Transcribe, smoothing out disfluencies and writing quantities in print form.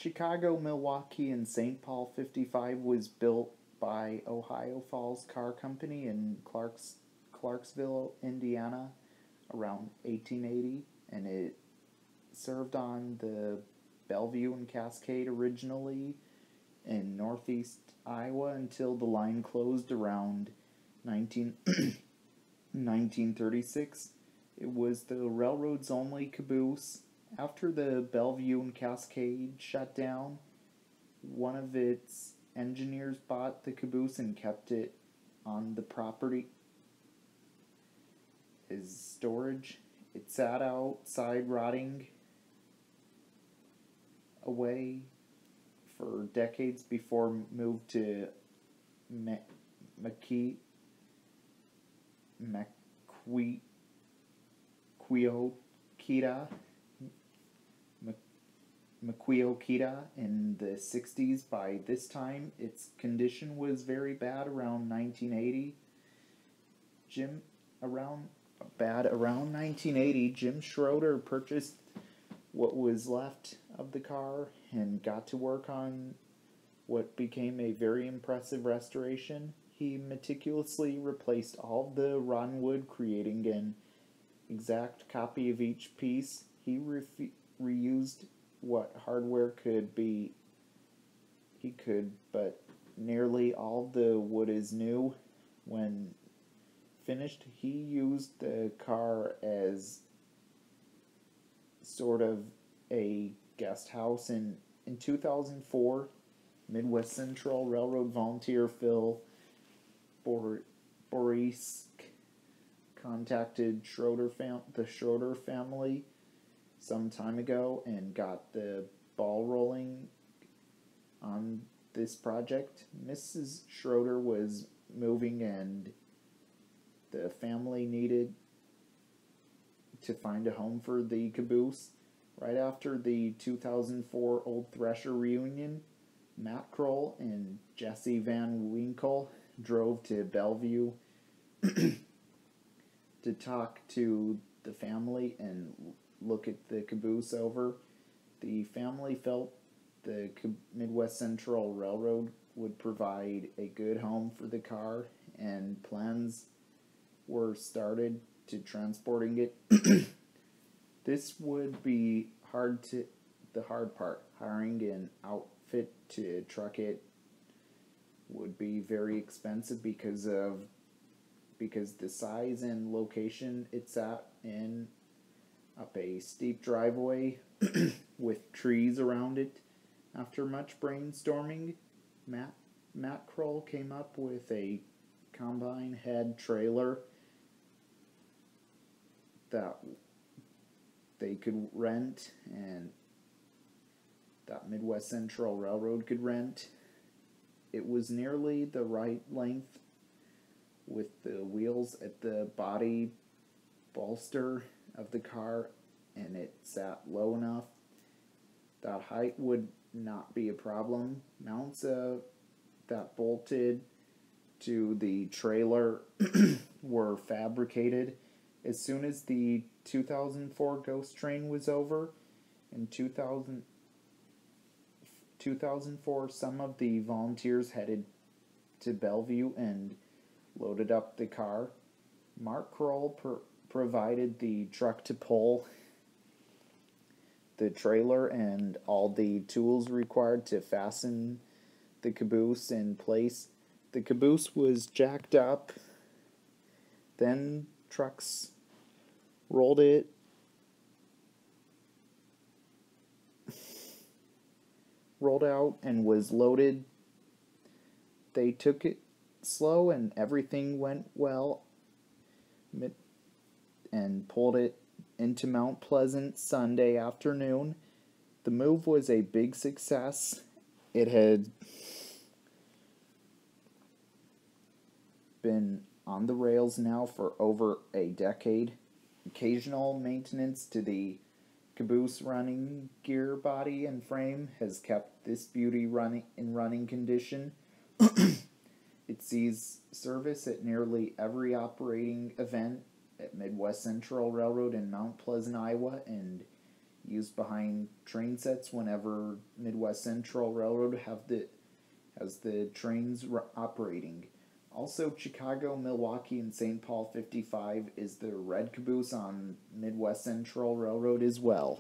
Chicago, Milwaukee, and St. Paul 55 was built by Ohio Falls Car Company in Clarksville, Indiana, around 1880, and it served on the Bellevue and Cascade originally in northeast Iowa until the line closed around 1936. It was the railroad's only caboose. After the Bellevue and Cascade shut down, one of its engineers bought the caboose and kept it on the property as storage. It sat outside rotting away for decades before moved to Mequeota, Mequeota in the 60s. By this time, its condition was very bad around 1980. Around 1980, Jim Schroeder purchased what was left of the car and got to work on what became a very impressive restoration. He meticulously replaced all the rotten wood, creating an exact copy of each piece. He reused what hardware could be. He could, but nearly all the wood is new. When finished, he used the car as sort of a guest house. In 2004, Midwest Central Railroad volunteer Phil Boris contacted the Schroeder family some time ago and got the ball rolling on this project. Mrs. Schroeder was moving and the family needed to find a home for the caboose. Right after the 2004 Old Thresher reunion, Matt Kroll and Jesse Van Winkle drove to Bellevue to talk to the family and look at the caboose over. The family felt the Midwest Central Railroad would provide a good home for the car, and plans were started to transporting it. This would be the hard part. Hiring an outfit to truck it would be very expensive because the size and location it's at in up a steep driveway with trees around it. After much brainstorming, Matt Kroll came up with a combine head trailer that they could rent and that Midwest Central Railroad could rent. It was nearly the right length with the wheels at the body bolster of the car, and it sat low enough that height would not be a problem. Mounts that bolted to the trailer were fabricated. As soon as the 2004 Ghost Train was over, in 2004, some of the volunteers headed to Bellevue and loaded up the car. Mark Kroll provided the truck to pull the trailer and all the tools required to fasten the caboose in place. The caboose was jacked up. Then trucks rolled out and was loaded. They took it slow and everything went well and pulled it into Mount Pleasant Sunday afternoon. The move was a big success. It had been on the rails now for over a decade. Occasional maintenance to the caboose running gear, body, and frame has kept this beauty running condition. It sees service at nearly every operating event at Midwest Central Railroad in Mount Pleasant, Iowa, and used behind train sets whenever Midwest Central Railroad has the trains operating. Also, Chicago, Milwaukee, and St. Paul 55 is the red caboose on Midwest Central Railroad as well.